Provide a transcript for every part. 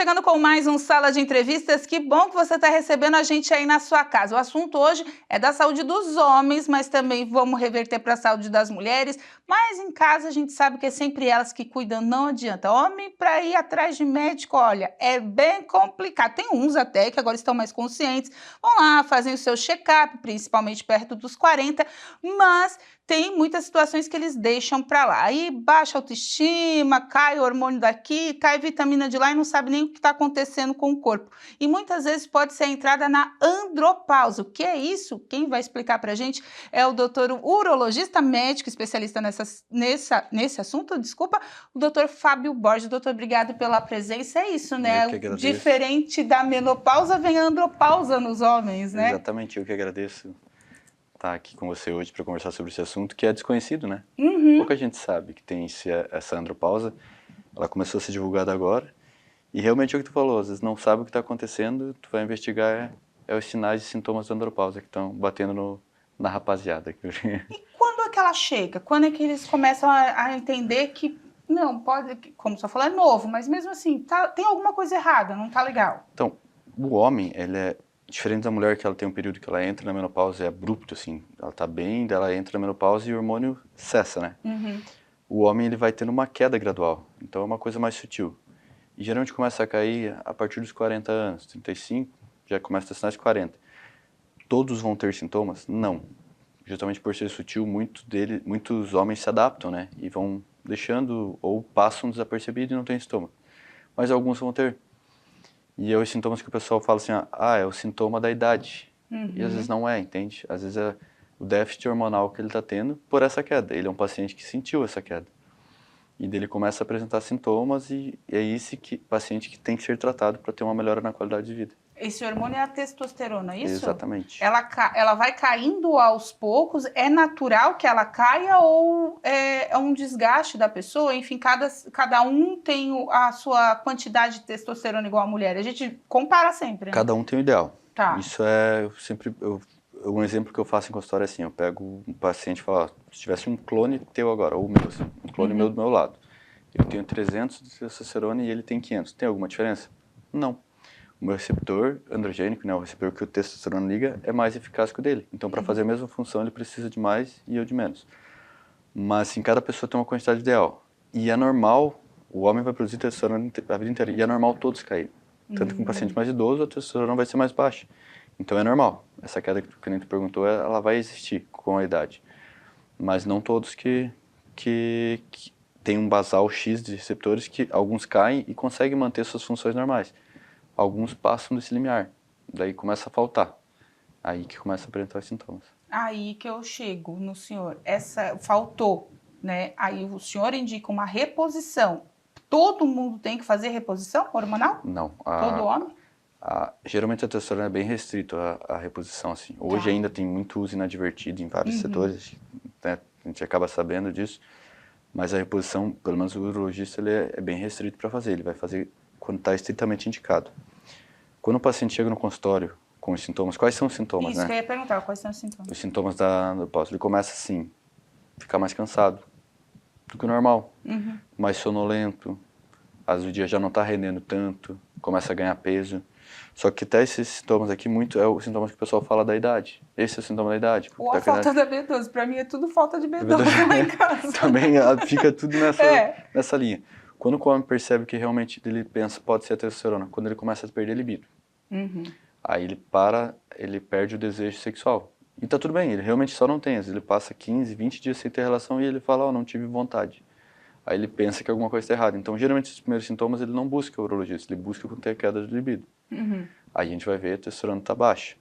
chegando com mais um Sala de Entrevistas. Que bom que você está recebendo a gente aí na sua casa. O assunto hoje é da saúde dos homens, mas também vamos reverter para a saúde das mulheres. Mas em casa a gente sabe que é sempre elas que cuidam, não adianta. Homem para ir atrás de médico, olha, é bem complicado. Tem uns até que agora estão mais conscientes, vão lá, fazem o seu check-up, principalmente perto dos 40, mas tem muitas situações que eles deixam para lá. Aí baixa a autoestima, cai o hormônio daqui, cai vitamina de lá e não sabe nem o que está acontecendo com o corpo. E muitas vezes pode ser a entrada na andropausa. O que é isso? Quem vai explicar para a gente é o doutor urologista médico, especialista nesse assunto, desculpa, o doutor Fábio Borges. Doutor, obrigado pela presença. É isso, né? Eu que agradeço. Diferente da menopausa, vem a andropausa nos homens, né? Exatamente, eu que agradeço estar aqui com você hoje para conversar sobre esse assunto que é desconhecido, né? Pouca gente sabe que tem essa andropausa. Ela começou a ser divulgada agora e realmente é o que tu falou, às vezes não sabe o que está acontecendo, tu vai investigar os sinais e sintomas da andropausa que estão batendo na rapaziada. E quando é que ela chega? Quando é que eles começam a entender que não, pode, como você falou, é novo, mas mesmo assim, tem alguma coisa errada, não tá legal? Então, o homem, ele é diferente da mulher, que ela tem um período que ela entra na menopausa, é abrupto, assim, ela tá bem, daí ela entra na menopausa e o hormônio cessa, né? O homem, ele vai tendo uma queda gradual, então é uma coisa mais sutil. E geralmente começa a cair a partir dos 40 anos, 35, já começa a ter sinais de 40. Todos vão ter sintomas? Não. Justamente por ser sutil, muitos homens se adaptam, né? E vão deixando ou passam desapercebidos e não tem sintoma. Mas alguns vão ter. E é os sintomas que o pessoal fala assim, é o sintoma da idade. E às vezes não é, entende? Às vezes é o déficit hormonal que ele está tendo por essa queda. Ele é um paciente que sentiu essa queda. E dele começa a apresentar sintomas e é esse paciente que tem que ser tratado para ter uma melhora na qualidade de vida. Esse hormônio é a testosterona, é isso? Exatamente. Ela vai caindo aos poucos, é natural que ela caia ou é um desgaste da pessoa? Enfim, cada um tem a sua quantidade de testosterona igual a mulher. A gente compara sempre, né? Cada um tem o ideal. Tá. Isso é um exemplo que eu faço em consultório é assim, eu pego um paciente e falo, se tivesse um clone teu agora, ou meu, assim, um clone meu do meu lado, eu tenho 300 de testosterona e ele tem 500, tem alguma diferença? Não. O meu receptor androgênico, né, o receptor que o testosterona liga, é mais eficaz que o dele. Então, para fazer a mesma função, ele precisa de mais e eu de menos. Mas, assim, cada pessoa tem uma quantidade ideal. E é normal, o homem vai produzir testosterona a vida inteira, e é normal todos caírem. Tanto que um paciente mais idoso, a testosterona vai ser mais baixa. Então, é normal. Essa queda que a gente perguntou, ela vai existir com a idade. Mas não todos que têm um basal X de receptores, que alguns caem e conseguem manter suas funções normais. Alguns passam desse limiar, daí começa a faltar, aí que começa a apresentar os sintomas. Aí que eu chego no senhor, faltou, né? Aí o senhor indica uma reposição. Todo mundo tem que fazer reposição hormonal? Não. Todo homem? Geralmente a testosterona é bem restrito à reposição, assim. Hoje ainda tem muito uso inadvertido em vários setores, né? A gente acaba sabendo disso, mas a reposição, pelo menos o urologista, ele é bem restrito para fazer, ele vai fazer quando está estritamente indicado. Quando o paciente chega no consultório com os sintomas, quais são os sintomas, Isso né? que eu ia perguntar, quais são os sintomas? Os sintomas da andropausa, ele começa assim, ficar mais cansado do que o normal, mais sonolento, às vezes o dia já não está rendendo tanto, começa a ganhar peso. Só que até esses sintomas aqui, muito é os sintomas que o pessoal fala da idade. Esse é o sintoma da idade. Ou a falta da B12, para mim é tudo falta de B12 lá em casa. Também fica tudo nessa linha. Quando o homem percebe que realmente ele pensa, pode ser a testosterona, quando ele começa a perder libido. Aí ele perde o desejo sexual. E tá tudo bem, ele realmente só não tem. Às vezes ele passa 15, 20 dias sem ter relação e ele fala, não tive vontade. Aí ele pensa que alguma coisa está errada. Então, geralmente, os primeiros sintomas ele não busca o urologista, ele busca quando tem a queda de libido. Aí a gente vai ver a testosterona está baixa.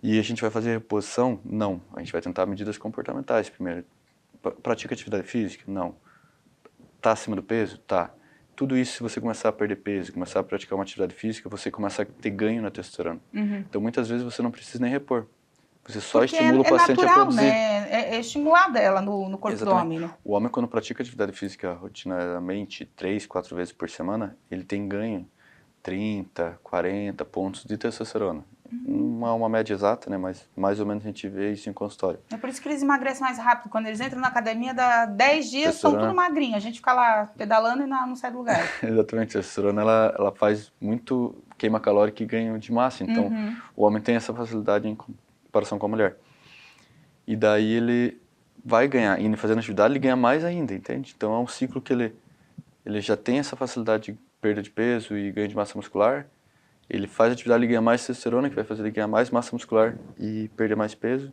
E a gente vai fazer reposição? Não. A gente vai tentar medidas comportamentais primeiro. Pratica atividade física? Não. Tá acima do peso? Tá. Tudo isso, se você começar a perder peso, começar a praticar uma atividade física, você começa a ter ganho na testosterona. Então, muitas vezes, você não precisa nem repor. Você só estimula o paciente natural, a produzir. Né? É estimular dela no corpo Exatamente. do homem, né? O homem, quando pratica atividade física rotineiramente, 3, 4 vezes por semana, ele tem ganho 30, 40 pontos de testosterona. Não é uma média exata, né? Mas mais ou menos a gente vê isso em consultório. É por isso que eles emagrecem mais rápido. Quando eles entram na academia, dá 10 dias, são tudo magrinho. A gente fica lá pedalando e não sai do lugar. Exatamente, a testosterona ela faz muito queima calórica e ganho de massa. Então, o homem tem essa facilidade em comparação com a mulher. E daí ele vai ganhar, indo fazendo atividade, ele ganha mais ainda, entende? Então, é um ciclo que ele já tem essa facilidade de perda de peso e ganho de massa muscular. Ele faz atividade, ele ganha mais testosterona, que vai fazer ele ganhar mais massa muscular e perder mais peso.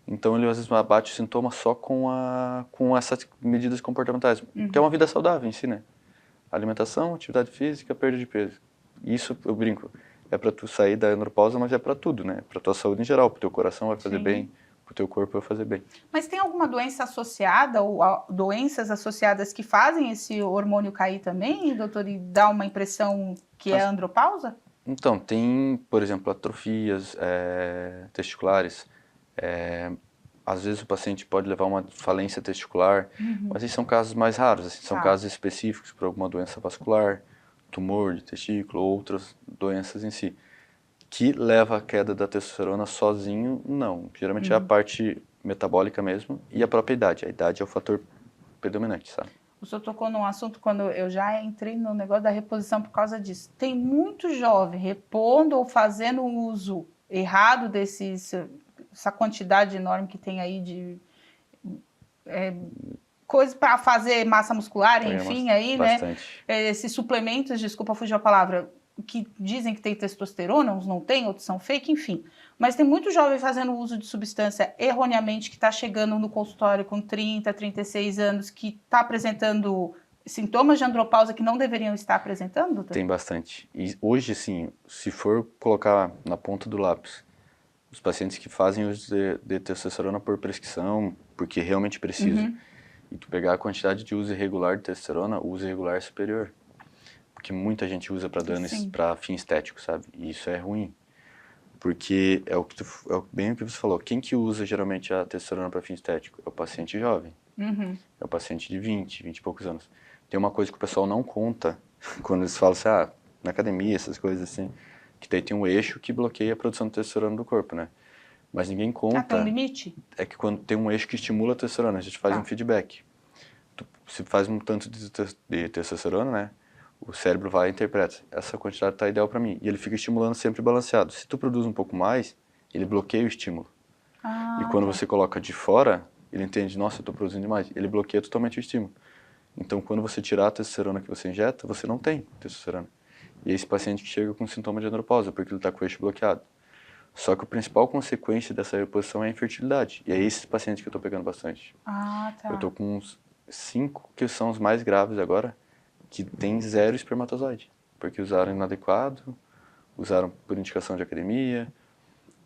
Então, ele às vezes abate o sintoma só com essas medidas comportamentais, que é uma vida saudável em si, né? Alimentação, atividade física, perda de peso. Isso, eu brinco, é para tu sair da andropausa, mas é para tudo, né? Para tua saúde em geral, pro teu coração vai fazer bem, pro teu corpo vai fazer bem. Mas tem alguma doença associada ou doenças associadas que fazem esse hormônio cair também, doutor, e dá uma impressão que é andropausa? Então, tem, por exemplo, atrofias testiculares. Às vezes o paciente pode levar uma falência testicular, mas esses são casos mais raros, assim, são casos específicos por alguma doença vascular, tumor de testículo ou outras doenças em si. Que leva à queda da testosterona sozinho, não. Geralmente é a parte metabólica mesmo e a própria idade. A idade é o fator predominante, sabe? O senhor tocou num assunto quando eu já entrei no negócio da reposição por causa disso. Tem muito jovem repondo ou fazendo uso errado essa quantidade enorme que tem aí de coisas para fazer massa muscular, enfim, aí, bastante. Né? Esses suplementos, desculpa, fugiu a palavra, que dizem que tem testosterona, uns não tem, outros são fake, enfim. Mas tem muito jovem fazendo uso de substância erroneamente, que está chegando no consultório com 30, 36 anos, que está apresentando sintomas de andropausa que não deveriam estar apresentando, doutor? Tem bastante. E hoje, sim, se for colocar na ponta do lápis, os pacientes que fazem uso de testosterona por prescrição, porque realmente precisa, e tu pegar a quantidade de uso irregular de testosterona, o uso irregular é superior. Porque muita gente usa para fim estético, sabe? E isso é ruim. Porque bem o que você falou, quem que usa geralmente a testosterona para fim estético? É o paciente jovem. É o paciente de 20 e poucos anos. Tem uma coisa que o pessoal não conta, quando eles falam assim, na academia, essas coisas assim, que daí tem um eixo que bloqueia a produção de testosterona do corpo, né? Mas ninguém conta... tem um limite? É que quando tem um eixo que estimula a testosterona, a gente faz um feedback. Se faz um tanto de testosterona, né? O cérebro vai e interpreta, essa quantidade está ideal para mim. E ele fica estimulando sempre balanceado. Se tu produz um pouco mais, ele bloqueia o estímulo. E quando você coloca de fora, ele entende, nossa, eu estou produzindo demais. Ele bloqueia totalmente o estímulo. Então, quando você tirar a testosterona que você injeta, você não tem testosterona. E é esse paciente que chega com sintoma de andropausa, porque ele está com o eixo bloqueado. Só que a principal consequência dessa reposição é a infertilidade. E é esses pacientes que eu estou pegando bastante. Eu estou com uns 5 que são os mais graves agora, que tem 0 espermatozoide, porque usaram inadequado, usaram por indicação de academia,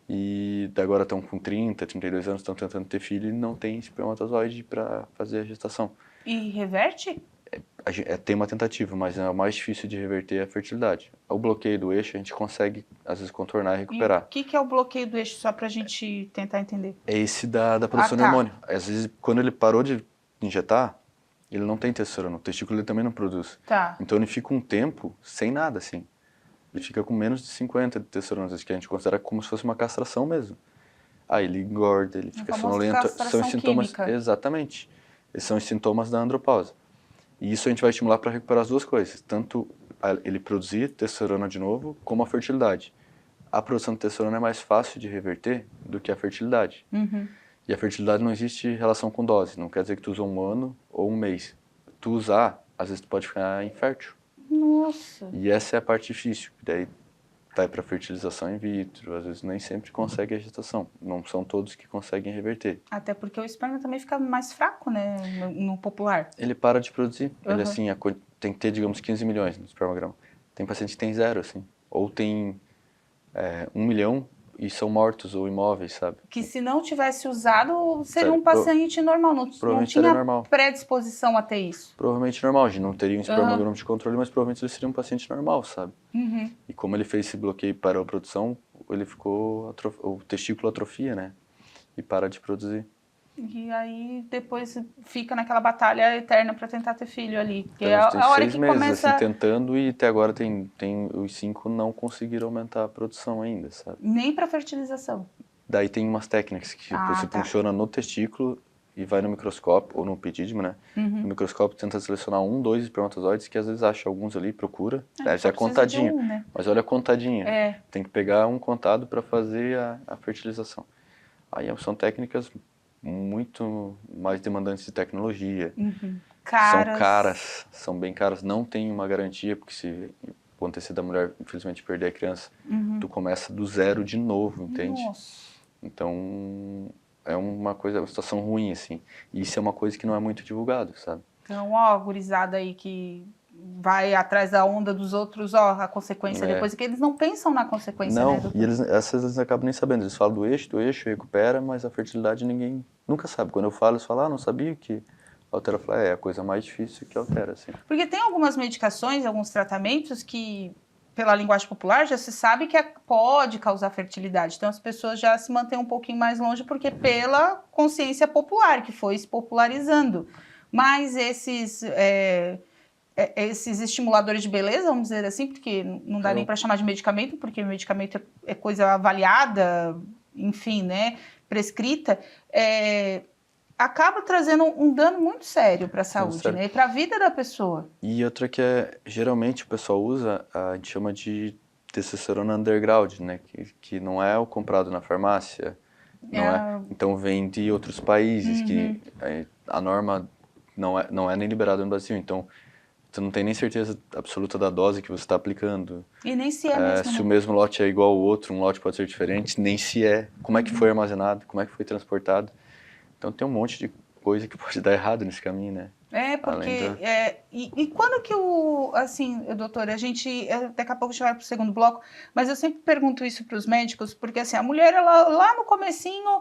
e agora estão com 30, 32 anos, estão tentando ter filho e não tem espermatozoide para fazer a gestação. E reverte? Tem uma tentativa, mas o mais difícil de reverter é a fertilidade. O bloqueio do eixo a gente consegue, às vezes, contornar e recuperar. E o que é o bloqueio do eixo, só para a gente tentar entender? É esse da produção de hormônio. Às vezes, quando ele parou de injetar, ele não tem testosterona, o testículo ele também não produz. Então ele fica um tempo sem nada, assim. Ele fica com menos de 50 de testosterona, que a gente considera como se fosse uma castração mesmo. Aí ele engorda, ele fica sonolento. São os sintomas, exatamente. Esses são os sintomas da andropausa. E isso a gente vai estimular para recuperar as duas coisas, tanto ele produzir testosterona de novo, como a fertilidade. A produção de testosterona é mais fácil de reverter do que a fertilidade. E a fertilidade não existe relação com dose, não quer dizer que tu usa um ano ou um mês. Tu usar, às vezes tu pode ficar infértil. Nossa! E essa é a parte difícil, daí vai para fertilização in vitro, às vezes nem sempre consegue a gestação, não são todos que conseguem reverter. Até porque o esperma também fica mais fraco, né, no popular. Ele para de produzir, ele assim, tem que ter, digamos, 15 milhões no espermograma. Tem paciente que tem 0, assim, ou tem 1 milhão e são mortos ou imóveis, sabe? Que se não tivesse usado, seria um paciente normal, não tinha predisposição a ter isso. Provavelmente normal, a gente não teria um espermograma de controle, mas provavelmente ele seria um paciente normal, sabe? E como ele fez esse bloqueio para a produção, ele ficou, o testículo atrofia, né? E para de produzir. E aí depois fica naquela batalha eterna para tentar ter filho ali. Porque Então, a gente tem a hora 6 que meses começa... assim, tentando, e até agora tem os 5 não conseguiram aumentar a produção ainda, sabe? Nem para fertilização. Daí tem umas técnicas que você funciona no testículo e vai no microscópio, ou no epidídimo, né? No microscópio tenta selecionar 1, 2 espermatozoides, que às vezes acha alguns ali, procura. Já é contadinho, né? mas olha a contadinha. É. Tem que pegar um contado para fazer a fertilização. Aí são técnicas muito mais demandantes de tecnologia. São bem caras, não tem uma garantia, porque se acontecer da mulher, infelizmente, perder a criança, tu começa do zero de novo, entende? Nossa. Então, é uma situação ruim, assim. E isso é uma coisa que não é muito divulgado, sabe? Então, gurizada aí que vai atrás da onda dos outros, a consequência depois, é que eles não pensam na consequência, não, né, doutor? E eles acabam nem sabendo. Eles falam do eixo, recupera, mas a fertilidade ninguém nunca sabe. Quando eu falo, eles falam, não sabia que altera. Eu falo, é a coisa mais difícil que altera, assim. Porque tem algumas medicações, alguns tratamentos que, pela linguagem popular, já se sabe que pode causar fertilidade. Então, as pessoas já se mantêm um pouquinho mais longe, porque pela consciência popular, que foi se popularizando. Mas esses estimuladores de beleza, vamos dizer assim, porque não dá nem para chamar de medicamento, porque medicamento é coisa avaliada, enfim, né, prescrita, acaba trazendo um dano muito sério para a saúde, né, e para a vida da pessoa. E outra que geralmente o pessoal usa, a gente chama de testosterona underground, né, que não é o comprado na farmácia, então vem de outros países, que a norma não é nem liberada no Brasil, então você não tem nem certeza absoluta da dose que você está aplicando. E nem se é mesmo. Se o mesmo lote é igual ao outro, um lote pode ser diferente, nem se é. Como é que foi armazenado, como é que foi transportado. Então tem um monte de coisa que pode dar errado nesse caminho, né? Porque... E quando que assim, doutora, a gente... Daqui a pouco a gente vai para o segundo bloco, mas eu sempre pergunto isso para os médicos, porque assim, a mulher, ela, lá no comecinho,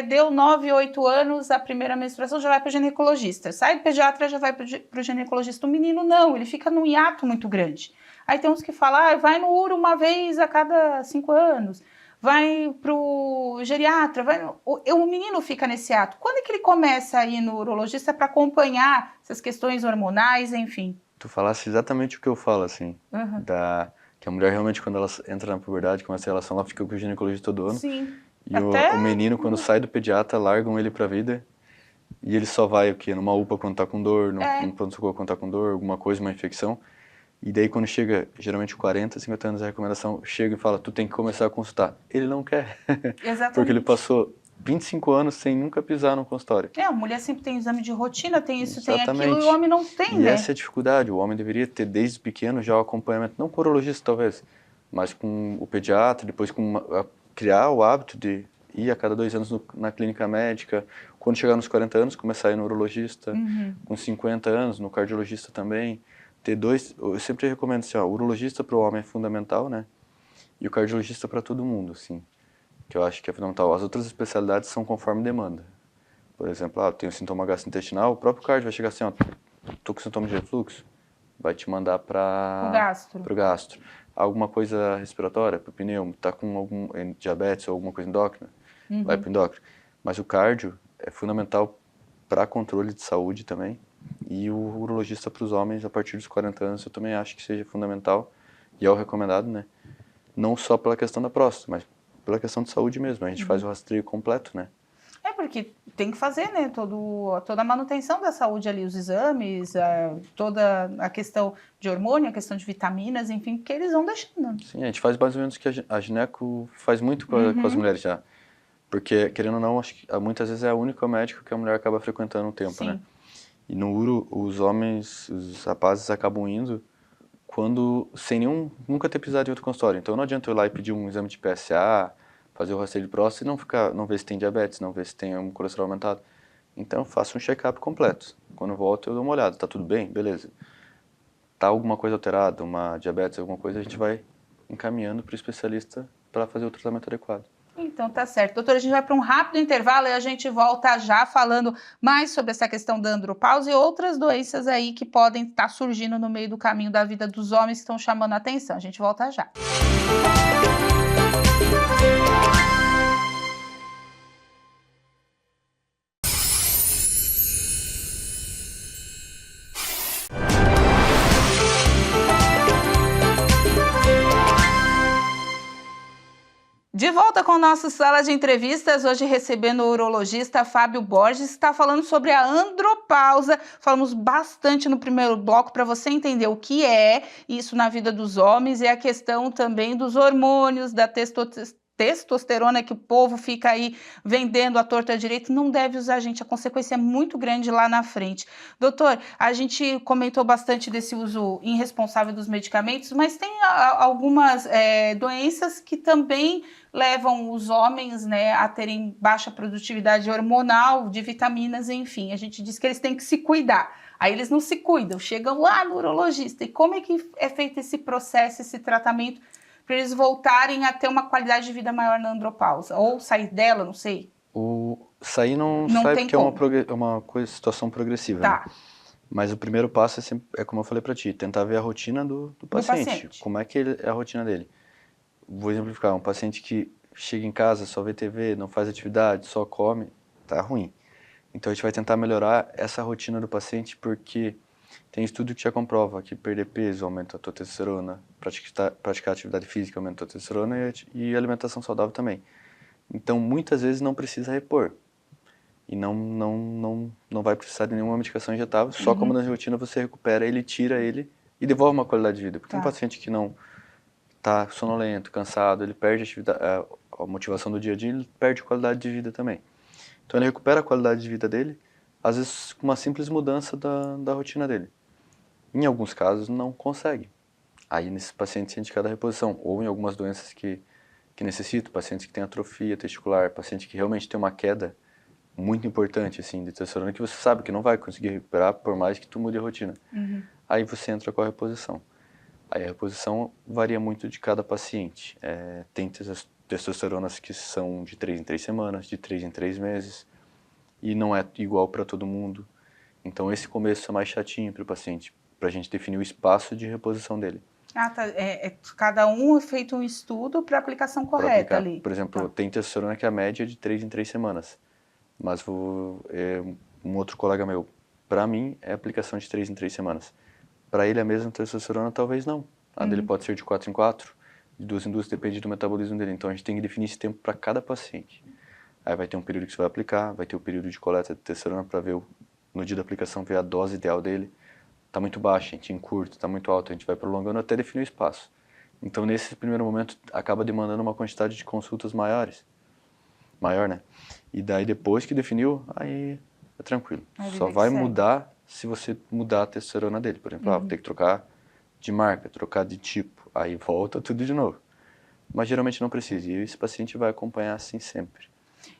deu 9, 8 anos, a primeira menstruação, já vai para o ginecologista. Sai do pediatra, já vai para o ginecologista. O menino não, ele fica num hiato muito grande. Aí tem uns que falam, vai no uro uma vez a cada 5 anos. Vai pro geriatra, o menino fica nesse ato. Quando é que ele começa a ir no urologista para acompanhar essas questões hormonais, enfim? Tu falasse exatamente o que eu falo, assim, que a mulher realmente, quando ela entra na puberdade, começa a relação, ela fica com o ginecologista todo ano. Sim. E o menino, quando sai do pediatra, largam ele pra vida, e ele só vai, numa UPA quando tá com dor, num pronto-socorro quando tá com dor, alguma coisa, uma infecção. E daí quando chega, geralmente 40, 50 anos a recomendação, chega e fala, tu tem que começar a consultar. Ele não quer. Exatamente. Porque ele passou 25 anos sem nunca pisar no consultório. A mulher sempre tem exame de rotina, tem isso, tem aquilo, e o homem não tem, né? E essa é a dificuldade, o homem deveria ter desde pequeno já o acompanhamento, não com o urologista talvez, mas com o pediatra, depois criar o hábito de ir a cada 2 anos na clínica médica, quando chegar nos 40 anos, começar a ir no urologista, com 50 anos, no cardiologista também. Ter 2, eu sempre recomendo assim, o urologista para o homem é fundamental, né? E o cardiologista para todo mundo, assim, que eu acho que é fundamental. As outras especialidades são conforme demanda. Por exemplo, tem um sintoma gastrointestinal, o próprio cardio vai chegar assim, tô com sintoma de refluxo, vai te mandar para o gastro. Alguma coisa respiratória, para o pneumo, tá com algum diabetes ou alguma coisa endócrina, vai para o endócrino. Mas o cardio é fundamental para controle de saúde também. E o urologista para os homens, a partir dos 40 anos, eu também acho que seja fundamental, e é o recomendado, né? Não só pela questão da próstata, mas pela questão de saúde mesmo. A gente faz o rastreio completo, né? Porque tem que fazer, né? Toda a manutenção da saúde ali, os exames, toda a questão de hormônio, a questão de vitaminas, enfim, porque eles vão deixando. Sim, a gente faz mais ou menos o que a gineco faz muito com as mulheres já. Porque, querendo ou não, acho que muitas vezes é a única médica que a mulher acaba frequentando um tempo, né? E no uro, os homens, os rapazes acabam indo sem nunca ter pisado em outro consultório. Então não adianta eu ir lá e pedir um exame de PSA, fazer o rastreio de próstata e não ver se tem diabetes, não ver se tem um colesterol aumentado. Então eu faço um check-up completo. Quando eu volto eu dou uma olhada, tá tudo bem? Beleza. Tá alguma coisa alterada, uma diabetes, alguma coisa, a gente vai encaminhando para o especialista para fazer o tratamento adequado. Então tá certo. Doutora, a gente vai para um rápido intervalo e a gente volta já falando mais sobre essa questão da andropausa e outras doenças aí que podem estar surgindo no meio do caminho da vida dos homens que estão chamando a atenção. A gente volta já. volta com o nosso Sala de Entrevistas, hoje recebendo o urologista Fábio Borges, que está falando sobre a andropausa. Falamos bastante no primeiro bloco para você entender o que é isso na vida dos homens e a questão também dos hormônios, da testosterona que o povo fica aí vendendo à torta direita, não deve usar, gente, a consequência é muito grande lá na frente. Doutor, a gente comentou bastante desse uso irresponsável dos medicamentos, mas tem algumas doenças que também levam os homens, né, a terem baixa produtividade hormonal, de vitaminas, enfim. A gente diz que eles têm que se cuidar. Aí eles não se cuidam, chegam lá no urologista. E como é que é feito esse processo, esse tratamento, para eles voltarem a ter uma qualidade de vida maior na andropausa? Ou sair dela, não sei. Sair não sai porque é uma situação progressiva, tá, né? Mas o primeiro passo é como eu falei para ti, tentar ver a rotina do paciente. Como é que é a rotina dele. Vou exemplificar, um paciente que chega em casa, só vê TV, não faz atividade, só come, tá ruim. Então a gente vai tentar melhorar essa rotina do paciente, porque tem estudo que já comprova que perder peso aumenta a tua testosterona, praticar atividade física aumenta a tua testosterona e alimentação saudável também. Então muitas vezes não precisa repor. E não vai precisar de nenhuma medicação injetável, só como na rotina você recupera ele, tira ele e devolve uma qualidade de vida. Porque tem um paciente que não está sonolento, cansado, ele perde a motivação do dia a dia, ele perde a qualidade de vida também. Então ele recupera a qualidade de vida dele, às vezes com uma simples mudança da rotina dele. Em alguns casos não consegue. Aí nesses pacientes é indicada a reposição, ou em algumas doenças que necessitam, pacientes que têm atrofia testicular, paciente que realmente tem uma queda muito importante assim de testosterona que você sabe que não vai conseguir recuperar por mais que tu mude a rotina. Aí você entra com a reposição. Aí a reposição varia muito de cada paciente. Tem testosteronas que são de 3 em 3 semanas, de 3 em 3 meses, e não é igual para todo mundo. Então esse começo é mais chatinho para o paciente, para a gente definir o espaço de reposição dele. Ah, tá. Cada um é feito um estudo para aplicação correta ali. Por exemplo, tem testosterona que a média é de 3 em 3 semanas. Mas um outro colega meu, para mim, é aplicação de 3 em 3 semanas. Para ele, a mesma testosterona, talvez não. A dele pode ser de 4 em 4, de 2 em 2, depende do metabolismo dele. Então, a gente tem que definir esse tempo para cada paciente. Aí vai ter um período que você vai aplicar, vai ter o período de coleta de testosterona para ver, no dia da aplicação, ver a dose ideal dele. Está muito baixa, a gente encurta, está muito alto, a gente vai prolongando até definir o espaço. Então, nesse primeiro momento, acaba demandando uma quantidade de consultas maior, né? E daí depois que definiu, aí é tranquilo. Só vai mudar se você mudar a testosterona dele. Por exemplo, vou ter que trocar de marca, trocar de tipo. Aí volta tudo de novo. Mas geralmente não precisa. E esse paciente vai acompanhar assim sempre.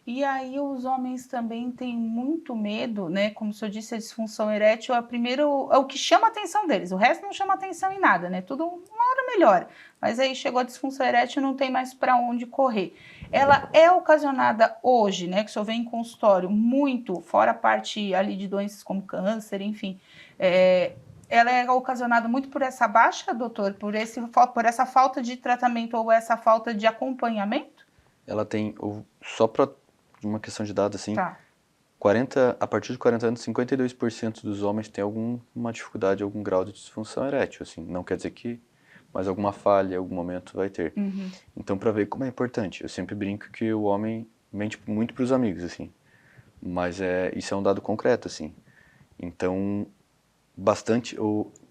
E aí os homens também têm muito medo, né? Como o senhor disse, a disfunção erétil é o que chama a atenção deles. O resto não chama atenção em nada, né? Tudo uma hora melhora. Mas aí chegou a disfunção erétil e não tem mais para onde correr. Ela é ocasionada hoje, né? Que o senhor vê em consultório muito, fora a parte ali de doenças como câncer, enfim. Ela é ocasionada muito por essa baixa, doutor? Por essa falta de tratamento ou essa falta de acompanhamento? Ela tem, só para uma questão de dados, assim, Tá. a partir de 40 anos, 52% dos homens têm alguma dificuldade, algum grau de disfunção erétil, assim. Não quer dizer que, mas alguma falha, em algum momento vai ter. Então, para ver como é importante, eu sempre brinco que o homem mente muito para os amigos, assim. Mas isso é um dado concreto, assim. Então,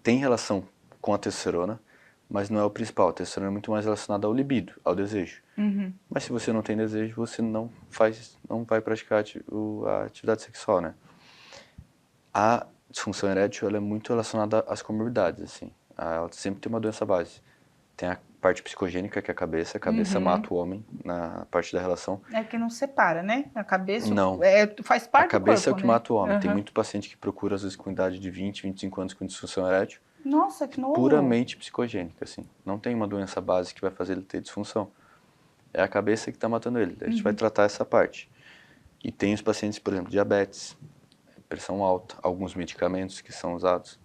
tem relação com a testosterona, mas não é o principal. A testosterona é muito mais relacionada ao libido, ao desejo. Mas se você não tem desejo, você não vai praticar a atividade sexual, né? A disfunção erétil, ela é muito relacionada às comorbidades, assim. Ela sempre tem uma doença base. Tem a parte psicogênica, que é a cabeça. A cabeça mata o homem na parte da relação. É que não separa, né? A cabeça não. Faz parte do corpo, A cabeça é o que mata o homem. Uhum. Tem muito paciente que procura, às vezes, com idade de 20, 25 anos com disfunção erétil. Nossa, que nojo. Puramente psicogênica, assim. Não tem uma doença base que vai fazer ele ter disfunção. É a cabeça que está matando ele. A gente vai tratar essa parte. E tem os pacientes, por exemplo, diabetes, pressão alta, alguns medicamentos que são usados.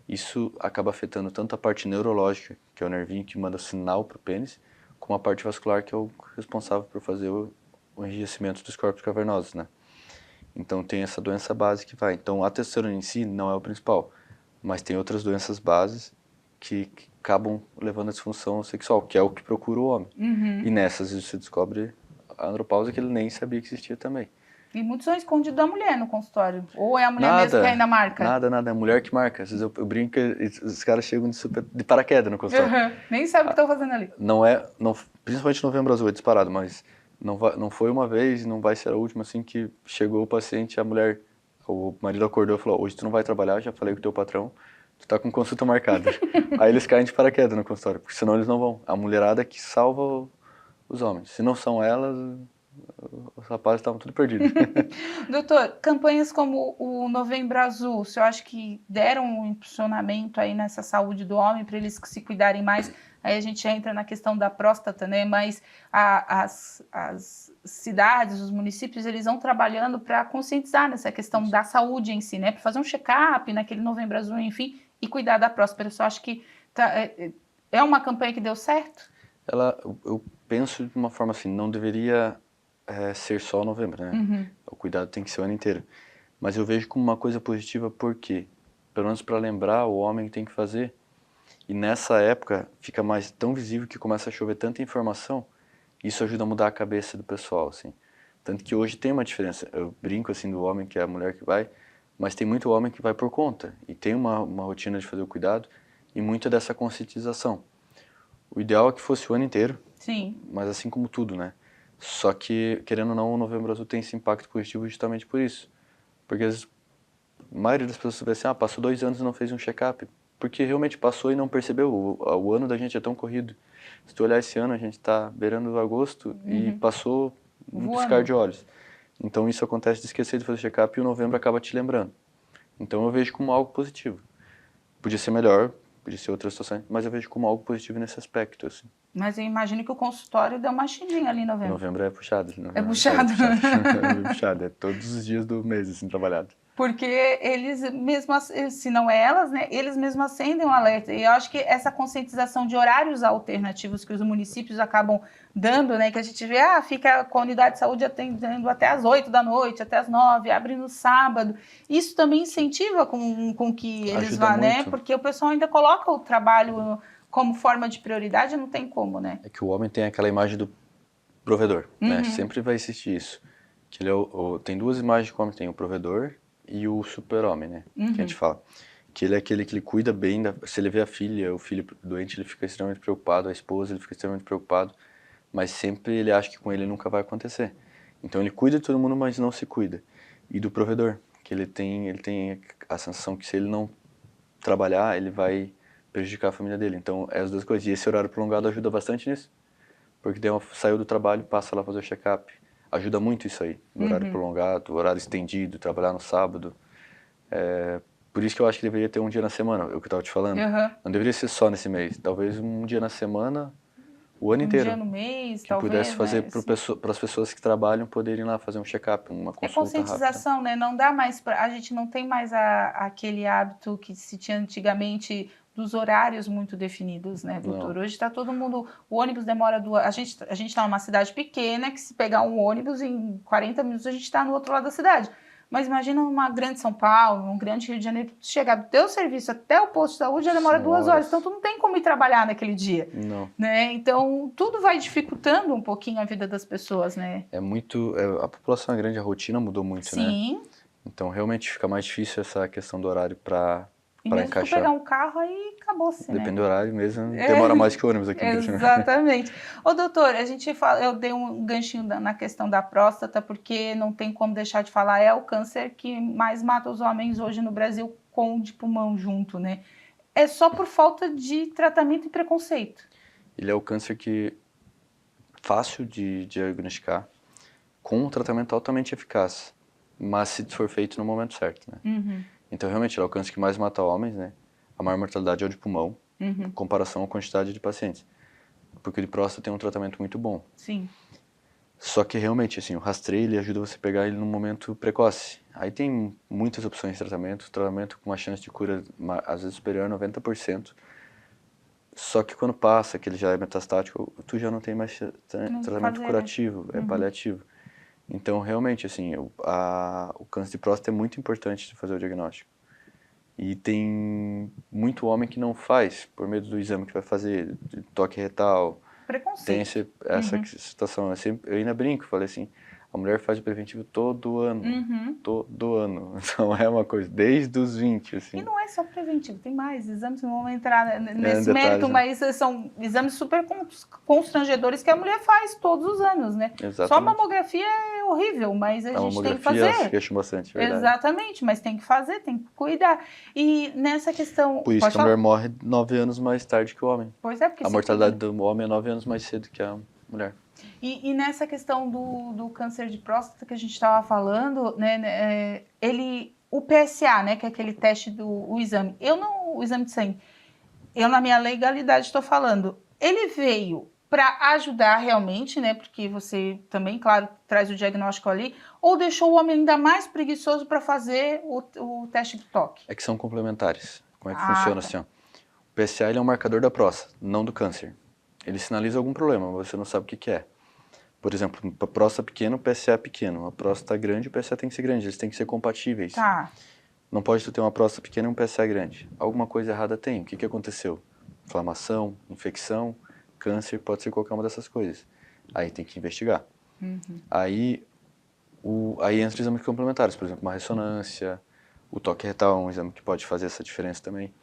Isso acaba afetando tanto a parte neurológica, que é o nervinho que manda sinal para o pênis, como a parte vascular, que é o responsável por fazer o enrijecimento dos corpos cavernosos, né? Então tem essa doença base que vai. Então a testosterona em si não é o principal, mas tem outras doenças bases que acabam levando a disfunção sexual, que é o que procura o homem. E nessas você descobre a andropausa que ele nem sabia que existia também. E muitos são escondidos da mulher no consultório. Ou é a mulher mesmo que ainda marca? Nada, é a mulher que marca. Às vezes eu brinco que os caras chegam de paraquedas no consultório. Nem sabe o que estão fazendo ali. Principalmente no Novembro Azul é disparado, mas não foi uma vez e não vai ser a última assim que chegou o paciente, o marido acordou e falou: hoje tu não vai trabalhar, já falei com o teu patrão, tu tá com consulta marcada. Aí eles caem de paraquedas no consultório, porque senão eles não vão. A mulherada que salva os homens. Se não são elas, os rapazes estavam tudo perdidos. Doutor, campanhas como o Novembro Azul, o senhor acha que deram um impulsionamento aí nessa saúde do homem para eles se cuidarem mais? Aí a gente entra na questão da próstata, né? Mas as cidades, os municípios, eles vão trabalhando para conscientizar nessa questão da saúde em si, né? Para fazer um check-up naquele Novembro Azul, enfim, e cuidar da próstata. Eu só acho que é uma campanha que deu certo? Eu penso de uma forma assim, não deveria ser só o novembro, né? O cuidado tem que ser o ano inteiro. Mas eu vejo como uma coisa positiva porque, pelo menos para lembrar, o homem tem que fazer. E nessa época fica mais tão visível que começa a chover tanta informação, isso ajuda a mudar a cabeça do pessoal, assim. Tanto que hoje tem uma diferença. Eu brinco assim do homem que é a mulher que vai, mas tem muito homem que vai por conta e tem uma rotina de fazer o cuidado e muito dessa conscientização. O ideal é que fosse o ano inteiro. Sim. Mas assim como tudo, né? Só que, querendo ou não, o Novembro Azul tem esse impacto positivo justamente por isso. Porque às vezes, a maioria das pessoas vê assim, passou 2 anos e não fez um check-up. Porque realmente passou e não percebeu. O ano da gente é tão corrido. Se tu olhar esse ano, a gente está beirando agosto e passou um piscar de olhos. Então isso acontece de esquecer de fazer check-up e o novembro acaba te lembrando. Então eu vejo como algo positivo. Podia ser melhor, podia ser outra situação, mas eu vejo como algo positivo nesse aspecto, assim. Mas eu imagino que o consultório deu uma mexidinha ali em novembro. Novembro é puxado. É puxado? É puxado, é todos os dias do mês, assim, trabalhado. Porque eles mesmo, se não é elas, né, eles mesmos acendem um alerta. E eu acho que essa conscientização de horários alternativos que os municípios acabam dando, né, que a gente vê, fica com a unidade de saúde atendendo até às 8 da noite, até às 9, abre no sábado. Isso também incentiva com que eles vá, né? Porque o pessoal ainda coloca o trabalho como forma de prioridade, não tem como, né? É que o homem tem aquela imagem do provedor, né? Sempre vai existir isso. Que ele tem 2 imagens que o homem tem, o provedor e o super-homem, né? Que a gente fala. Que ele é aquele que ele cuida bem, se ele vê a filha, o filho doente, ele fica extremamente preocupado, a esposa, ele fica extremamente preocupado, mas sempre ele acha que com ele nunca vai acontecer. Então ele cuida de todo mundo, mas não se cuida. E do provedor, que ele tem a sensação que se ele não trabalhar, ele vai prejudicar a família dele. Então é as duas coisas. E esse horário prolongado ajuda bastante nisso. Porque saiu do trabalho, passa lá fazer o check-up. Ajuda muito isso aí, no horário prolongado, horário estendido, trabalhar no sábado. Por isso que eu acho que deveria ter um dia na semana, é o que eu estava te falando. Não deveria ser só nesse mês, talvez um dia na semana, o ano inteiro. Um dia no mês, que talvez, pudesse fazer né? para as pessoas que trabalham poderem ir lá fazer um check-up, uma consulta rápida. É conscientização, né? Não dá mais a gente não tem mais aquele hábito que se tinha antigamente dos horários muito definidos, né, doutor? Hoje está todo mundo, o ônibus demora 2, a gente está numa cidade pequena que se pegar um ônibus em 40 minutos a gente está no outro lado da cidade. Mas imagina uma grande São Paulo, um grande Rio de Janeiro, chegar do teu serviço até o posto de saúde já demora 2 horas, então tu não tem como ir trabalhar naquele dia. Não. Né? Então tudo vai dificultando um pouquinho a vida das pessoas, né? A população é grande, a rotina mudou muito, né? Sim. Então realmente fica mais difícil essa questão do horário para mesmo encaixar. Tu pegar um carro aí acabou-se, né? Depende do horário mesmo, demora mais que o ônibus aqui. Exatamente. Ô doutor, a gente fala, eu dei um ganchinho na questão da próstata, porque não tem como deixar de falar, é o câncer que mais mata os homens hoje no Brasil com o de pulmão junto, né? É só por falta de tratamento e preconceito. Ele é o câncer que fácil de diagnosticar, com um tratamento altamente eficaz, mas se for feito no momento certo, né? Então, realmente, ele é o câncer que mais mata homens, né? A maior mortalidade é o de pulmão, em comparação à quantidade de pacientes. Porque o de próstata tem um tratamento muito bom. Sim. Só que, realmente, assim, o rastreio, ele ajuda você a pegar ele num momento precoce. Aí tem muitas opções de tratamento com uma chance de cura, às vezes, superior a 90%. Só que quando passa, que ele já é metastático, tu já não tem mais tratamento curativo, é paliativo. Então, realmente, assim, o câncer de próstata é muito importante de fazer o diagnóstico. E tem muito homem que não faz, por medo do exame que vai fazer, de toque retal. Tem essa situação. Eu ainda brinco, falei assim, a mulher faz o preventivo todo ano. Todo ano. Então é uma coisa, desde os 20, assim. E não é só preventivo, tem mais exames, não vamos entrar nesse detalhes, mérito, né? mas são exames super constrangedores que a mulher faz todos os anos, né? Exatamente. Só a mamografia é horrível, mas a gente tem que fazer. Mamografia queixam bastante, verdade. Exatamente, mas tem que fazer, tem que cuidar. E nessa questão... Por isso que a mulher morre 9 anos mais tarde que o homem. Pois é, porque a mortalidade do homem é 9 anos mais cedo que a mulher. E nessa questão do câncer de próstata que a gente estava falando, né, o PSA, né, que é aquele teste o exame, o exame de sangue, eu na minha legalidade estou falando, ele veio para ajudar realmente, né, porque você também, claro, traz o diagnóstico ali, ou deixou o homem ainda mais preguiçoso para fazer o teste do toque? É que são complementares. Como é que funciona assim, ó? O PSA ele é um marcador da próstata, não do câncer. Ele sinaliza algum problema, você não sabe o que é. Por exemplo, para próstata pequena, o PSA é pequeno. A próstata grande, o PSA tem que ser grande. Eles têm que ser compatíveis. Tá. Não pode ter uma próstata pequena e um PSA grande. Alguma coisa errada tem. O que aconteceu? Inflamação, infecção, câncer, pode ser qualquer uma dessas coisas. Aí tem que investigar. Aí entra exames complementares, por exemplo, uma ressonância, o toque retal é um exame que pode fazer essa diferença também.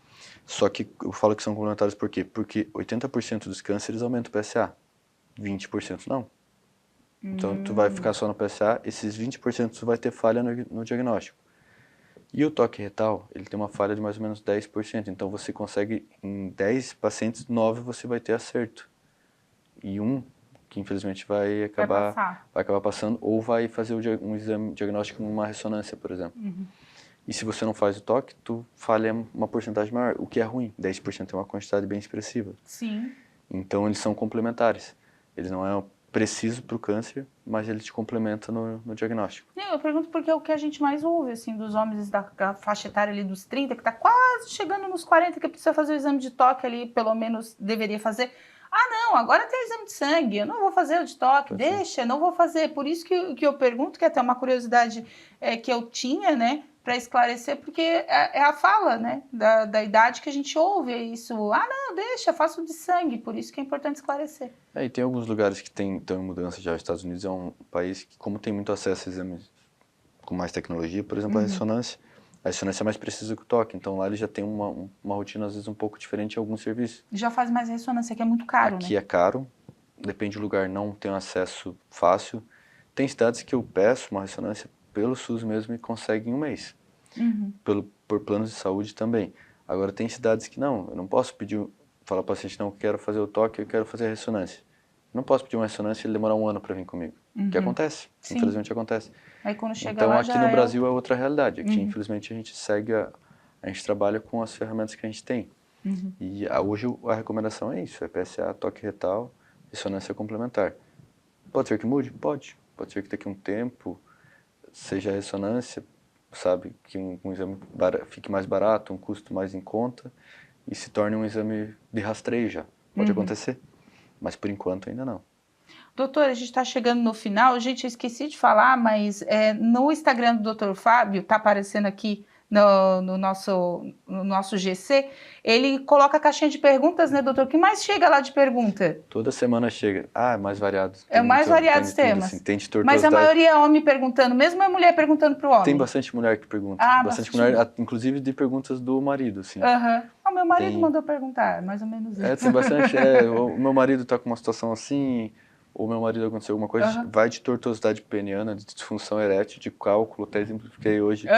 Só que eu falo que são complementares por quê? Porque 80% dos cânceres aumentam o PSA, 20% não. Então, tu vai ficar só no PSA, esses 20% tu vai ter falha no diagnóstico. E o toque retal, ele tem uma falha de mais ou menos 10%. Então, você consegue, em 10 pacientes, 9 você vai ter acerto. E um, que infelizmente vai acabar passando, ou vai fazer um exame diagnóstico numa ressonância, por exemplo. E se você não faz o toque, tu falha uma porcentagem maior, o que é ruim. 10% é uma quantidade bem expressiva. Sim. Então, eles são complementares. Eles não é preciso para o câncer, mas ele te complementa no diagnóstico. Eu pergunto porque é o que a gente mais ouve, assim, dos homens da faixa etária ali dos 30, que está quase chegando nos 40, que precisa fazer o exame de toque ali, pelo menos deveria fazer. Ah, não, agora tem o exame de sangue, eu não vou fazer o de toque, deixa, não vou fazer. Por isso que eu pergunto, que é até uma curiosidade que eu tinha, né, para esclarecer, porque é a fala, né, da idade que a gente ouve isso. Ah, não, deixa, faço de sangue, por isso que é importante esclarecer. E tem alguns lugares que estão em mudança já. Os Estados Unidos é um país que, como tem muito acesso a exames com mais tecnologia, por exemplo, a ressonância é mais precisa que o toque, então lá eles já tem uma rotina às vezes um pouco diferente em alguns serviços. Já faz mais ressonância, que é muito caro, Aqui é caro, depende do lugar, não tem acesso fácil. Tem cidades que eu peço uma ressonância pelo SUS mesmo e consegue em um mês. Por planos de saúde também. Agora tem cidades que não, eu não posso falar para o paciente, não, eu quero fazer o toque, eu quero fazer a ressonância. Não posso pedir uma ressonância e ele demorar 1 ano para vir comigo. Que acontece, infelizmente acontece. Aí quando chega então lá, aqui no Brasil é outra realidade. Aqui infelizmente a gente a gente trabalha com as ferramentas que a gente tem. E hoje a recomendação é isso, é PSA, toque retal, ressonância complementar. Pode ser que mude? Pode. Pode ser que daqui a um tempo seja a ressonância, sabe, que um exame fique mais barato, um custo mais em conta e se torne um exame de rastreio já. Pode acontecer, mas por enquanto ainda não. Doutor, a gente está chegando no final. Gente, eu esqueci de falar, mas no Instagram do Dr. Fábio, está aparecendo aqui no nosso GC, ele coloca a caixinha de perguntas, né, doutor? O que mais chega lá de pergunta? Toda semana chega. É mais variado. É mais variados temas. Assim, tem de mas a maioria é homem perguntando, mesmo a mulher perguntando para o homem? Tem bastante mulher que pergunta. Bastante mulher, inclusive de perguntas do marido, assim. O meu marido mandou perguntar, mais ou menos isso. Tem bastante. O meu marido está com uma situação assim, ou meu marido aconteceu alguma coisa, vai de tortuosidade peniana, de disfunção erétil, de cálculo, até exemplifiquei hoje,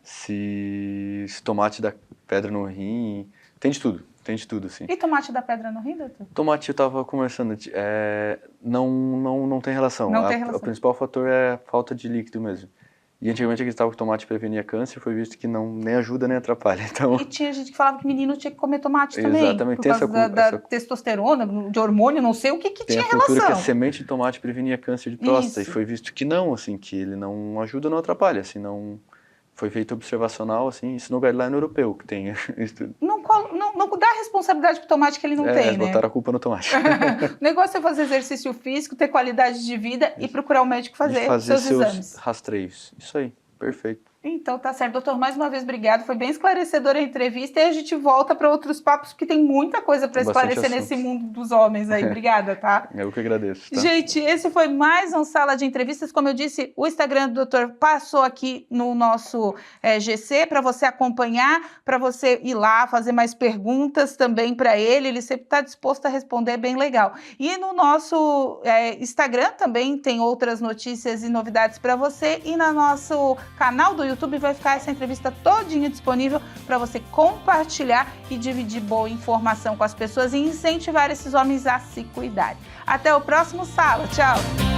se tomate dá pedra no rim, tem de tudo, assim. E tomate dá pedra no rim, doutor? Tomate, eu estava conversando, não tem relação. O principal fator é a falta de líquido mesmo. E antigamente acreditava que tomate prevenia câncer, foi visto que nem ajuda nem atrapalha. Então... E tinha gente que falava que menino tinha que comer tomate também. Exatamente. Por causa da testosterona, de hormônio, não sei o que tinha relação. Tem a cultura que a semente de tomate prevenia câncer de próstata. E foi visto que não, assim, que ele não ajuda, não atrapalha. Assim, não... Foi feito observacional, assim, isso no guideline europeu que tem estudo. Não dá responsabilidade pro tomate que ele não tem, né? Botaram a culpa no tomate. O negócio é fazer exercício físico, ter qualidade de vida e procurar o médico fazer seus exames. Rastreios. Isso aí, perfeito. Então tá certo, doutor, mais uma vez obrigado, foi bem esclarecedora a entrevista e a gente volta para outros papos, porque tem muita coisa para esclarecer nesse mundo dos homens aí. Obrigada, tá? Eu que agradeço. Tá? Gente, esse foi mais um Sala de Entrevistas. Como eu disse, o Instagram do doutor passou aqui no nosso GC para você acompanhar, para você ir lá fazer mais perguntas também para ele sempre está disposto a responder, bem legal. E no nosso Instagram também tem outras notícias e novidades para você, e no nosso canal do YouTube vai ficar essa entrevista todinha disponível para você compartilhar e dividir boa informação com as pessoas e incentivar esses homens a se cuidarem. Até o próximo Sala. Tchau!